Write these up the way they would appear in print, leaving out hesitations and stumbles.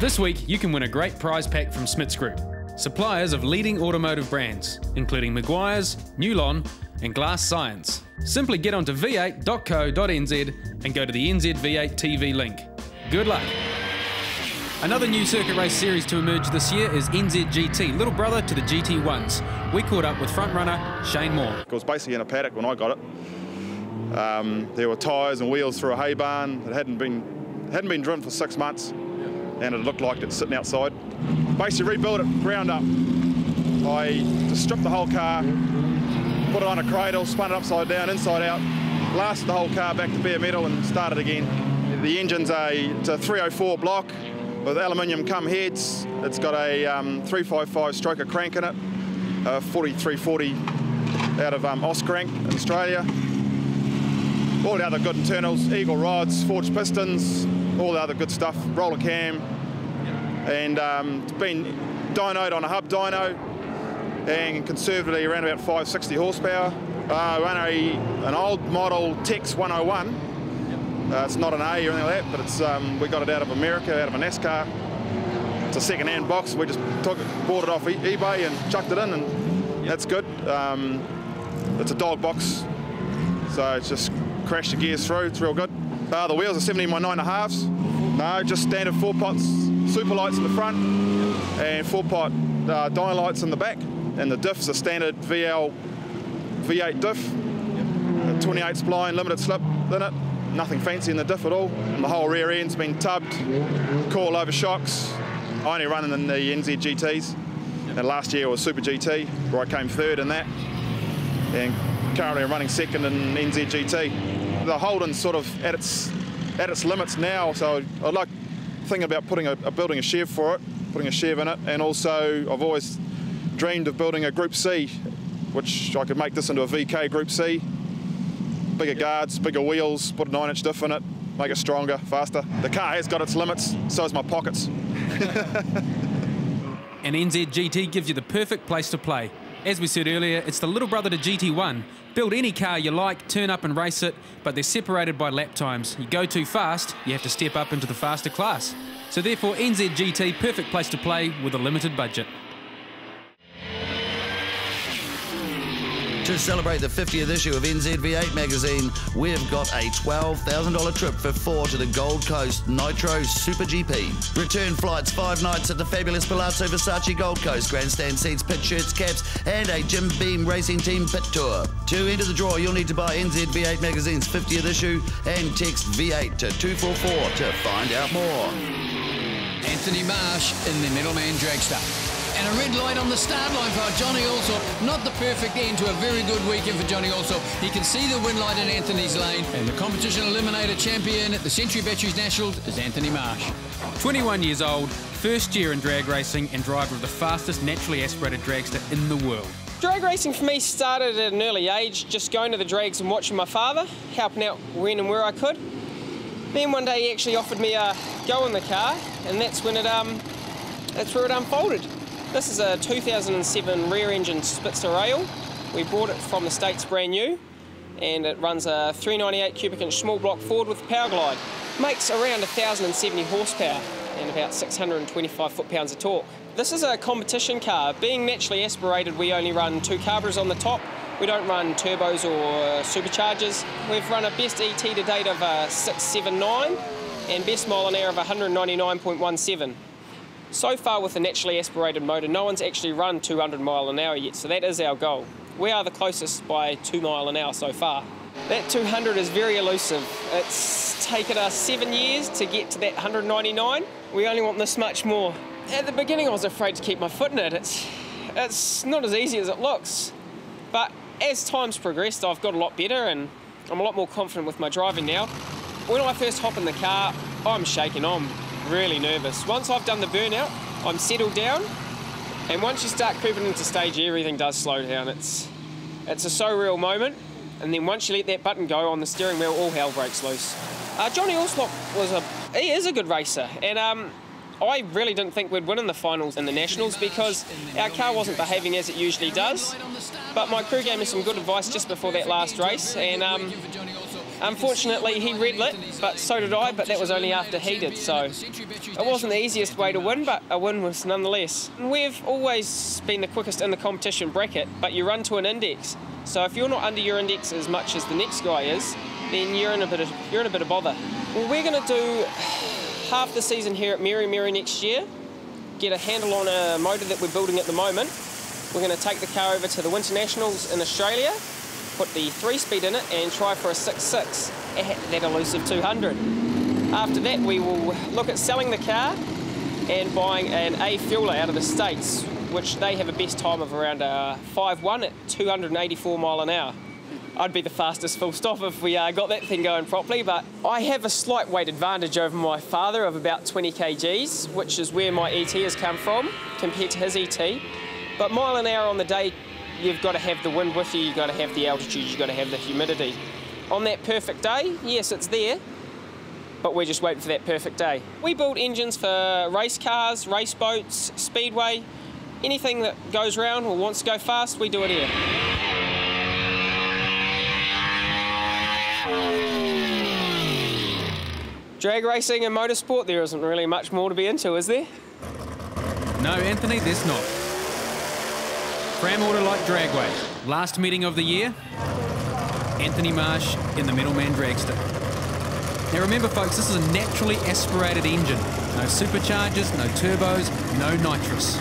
This week, you can win a great prize pack from Smiths Group, suppliers of leading automotive brands, including Maguire's, Newlon, and Glass Science. Simply get onto v8.co.nz and go to the NZV8TV link. Good luck. Another new circuit race series to emerge this year is NZGT, little brother to the GT1s. We caught up with frontrunner Shane Moore. It was basically in a paddock when I got it. There were tyres and wheels through a hay barn. It hadn't been driven for 6 months, and it looked like it's sitting outside. Basically rebuilt it ground up. I just stripped the whole car, put it on a cradle, spun it upside down, inside out, blasted the whole car back to bare metal and started again. The engine's it's a 304 block with aluminium cum heads. It's got a 355 stroker crank in it, 4340 out of Oscrank in Australia. All the other good internals, Eagle rods, forged pistons, all the other good stuff, roller cam. And it's been dynoed on a hub dyno and conservatively around about 560 horsepower. Run an old model Tex 101. It's not an A or anything like that, but it's we got it out of America, out of a NASCAR. It's a second-hand box. We just bought it off eBay and chucked it in, and that's good. It's a dog box, so it's just crashed the gears through. It's real good. The wheels are 17x9.5s. No, just standard 4-pots, super lights in the front, and 4-pot dyno lights in the back. And the diff's a standard V8 diff, 28 spline, limited slip in it. Nothing fancy in the diff at all. And the whole rear end's been tubbed, coil over shocks. I only run in the NZGTs, and last year was Super GT, where I came third in that. And currently I'm running second in NZGT. The Holden's sort of at its limits now, so I'd like thinking about building a Chev for it, putting a Chev in it, and also I've always dreamed of building a Group C, which I could make this into a VK Group C. Bigger guards, bigger wheels, put a 9-inch diff in it, make it stronger, faster. The car has got its limits, so has my pockets. And NZGT gives you the perfect place to play. As we said earlier, it's the little brother to GT1. Build any car you like, turn up and race it, but they're separated by lap times. You go too fast, you have to step up into the faster class. So therefore, NZGT, perfect place to play with a limited budget. To celebrate the 50th issue of NZV8 magazine, we've got a $12,000 trip for 4 to the Gold Coast Nitro Super GP. Return flights, 5 nights at the fabulous Palazzo Versace Gold Coast, grandstand seats, pit shirts, caps, and a Jim Beam Racing Team pit tour. To enter the draw, you'll need to buy NZV8 magazine's 50th issue and text V8 to 244 to find out more. Anthony Marsh in the Middleman Dragster. And a red light on the start line for Johnny Allsop. Not the perfect end to a very good weekend for Johnny Allsop. He can see the win light in Anthony's lane. And the competition eliminator champion at the Century Batteries Nationals is Anthony Marsh. 21 years old, first year in drag racing and driver of the fastest naturally aspirated dragster in the world. Drag racing for me started at an early age, just going to the drags and watching my father, helping out when and where I could. Then one day he actually offered me a go in the car, and that's where it unfolded. This is a 2007 rear-engine Spitzer rail. We brought it from the States brand new, and it runs a 398 cubic inch small block Ford with power glide. Makes around 1,070 horsepower and about 625 foot-pounds of torque. This is a competition car. Being naturally aspirated, we only run 2 carburetors on the top. We don't run turbos or superchargers. We've run a best ET to date of 679 and best mile an hour of 199.17. So far with the naturally aspirated motor, no one's actually run 200 mile an hour yet, so that is our goal. We are the closest by 2 mile an hour so far. That 200 is very elusive. It's taken us 7 years to get to that 199. We only want this much more. At the beginning I was afraid to keep my foot in it. It's not as easy as it looks. But as time's progressed, I've got a lot better and I'm a lot more confident with my driving now. When I first hop in the car, I'm shaking. I'm really nervous. Once I've done the burnout, I'm settled down, and once you start creeping into stage, everything does slow down. It's a so real moment, and then once you let that button go on the steering wheel, all hell breaks loose. Johnny Allsop he is a good racer, and I really didn't think we'd win in the finals in the Nationals because our car wasn't behaving as it usually does. But my crew gave me some good advice just before that last race, and Unfortunately, he red lit, but so did I, but that was only after he did, so it wasn't the easiest way to win, but a win was nonetheless. We've always been the quickest in the competition bracket, but you run to an index, so if you're not under your index as much as the next guy is, then you're in a bit of bother. Well, we're going to do half the season here at Mary next year, get a handle on a motor that we're building at the moment. We're going to take the car over to the Winter Nationals in Australia, put the 3-speed in it and try for a 6.6 at that elusive 200. After that, we will look at selling the car and buying an A fueler out of the States, which they have a best time of around 5.1 at 284 mile an hour. I'd be the fastest full stop if we got that thing going properly, but I have a slight weight advantage over my father of about 20 kgs, which is where my ET has come from compared to his ET. But mile an hour on the day, you've got to have the wind with you, you've got to have the altitude, you've got to have the humidity. On that perfect day, yes, it's there, but we're just waiting for that perfect day. We build engines for race cars, race boats, speedway, anything that goes round or wants to go fast, we do it here. Drag racing and motorsport, there isn't really much more to be into, is there? No, Anthony, there's not. Fram Autolite Dragway, last meeting of the year, Anthony Marsh in the Middleman Dragster. Now remember folks, this is a naturally aspirated engine. No superchargers, no turbos, no nitrous.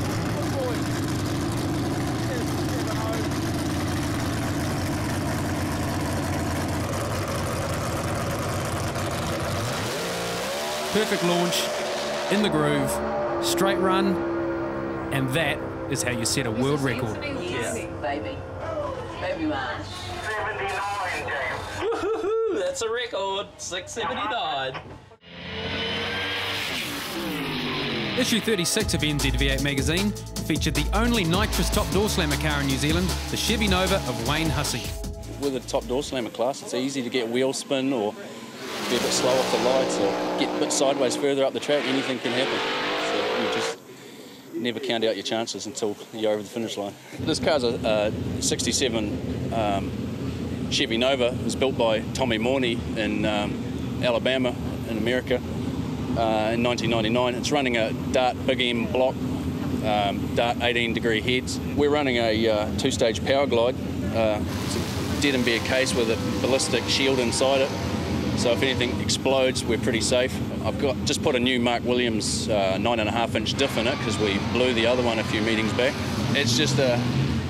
Perfect launch, in the groove, straight run, and that is how you set a world record. Yeah. Baby Marsh. 79, James. Woohoo! That's a record. 679. Issue 36 of NZV8 magazine featured the only nitrous top door slammer car in New Zealand, the Chevy Nova of Wayne Hussey. With a top door slammer class, it's easy to get wheel spin or be a bit slow off the lights or get a bit sideways further up the track. Anything can happen. So you just never count out your chances until you're over the finish line. This car's a 67 Chevy Nova. It was built by Tommy Morney in Alabama in America in 1999. It's running a Dart Big M block, Dart 18-degree heads. We're running a 2-stage power glide. It's a dead and bare case with a ballistic shield inside it. So if anything explodes, we're pretty safe. I've just put a new Mark Williams 9.5-inch diff in it because we blew the other one a few meetings back. It's just a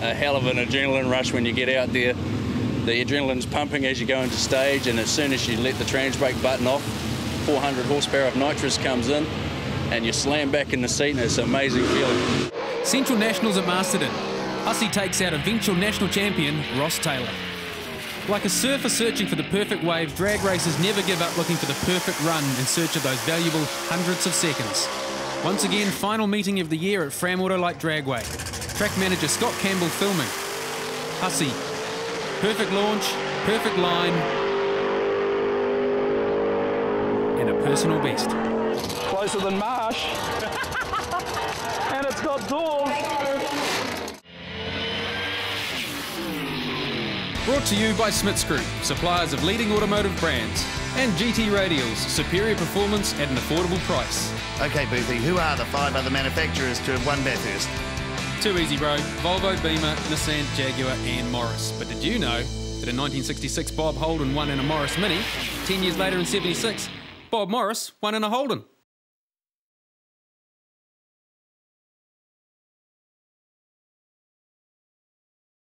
hell of an adrenaline rush when you get out there. The adrenaline's pumping as you go into stage, and as soon as you let the trans brake button off, 400 horsepower of nitrous comes in, and you slam back in the seat, and it's an amazing feeling. Central Nationals at Masterton. Hussey takes out eventual national champion Ross Taylor. Like a surfer searching for the perfect wave, drag racers never give up looking for the perfect run in search of those valuable hundredths of seconds. Once again, final meeting of the year at Fram Autolite Dragway. Track manager Scott Campbell filming. Hussey, perfect launch, perfect line, and a personal best. Closer than Marsh. And it's got doors. Brought to you by Smiths Group, suppliers of leading automotive brands, and GT Radials, superior performance at an affordable price. Okay, Boothie, who are the 5 other manufacturers to have won Bathurst? Too easy, bro. Volvo, Beamer, Nissan, Jaguar, and Morris. But did you know that in 1966 Bob Holden won in a Morris Mini? 10 years later in '76, Bob Morris won in a Holden.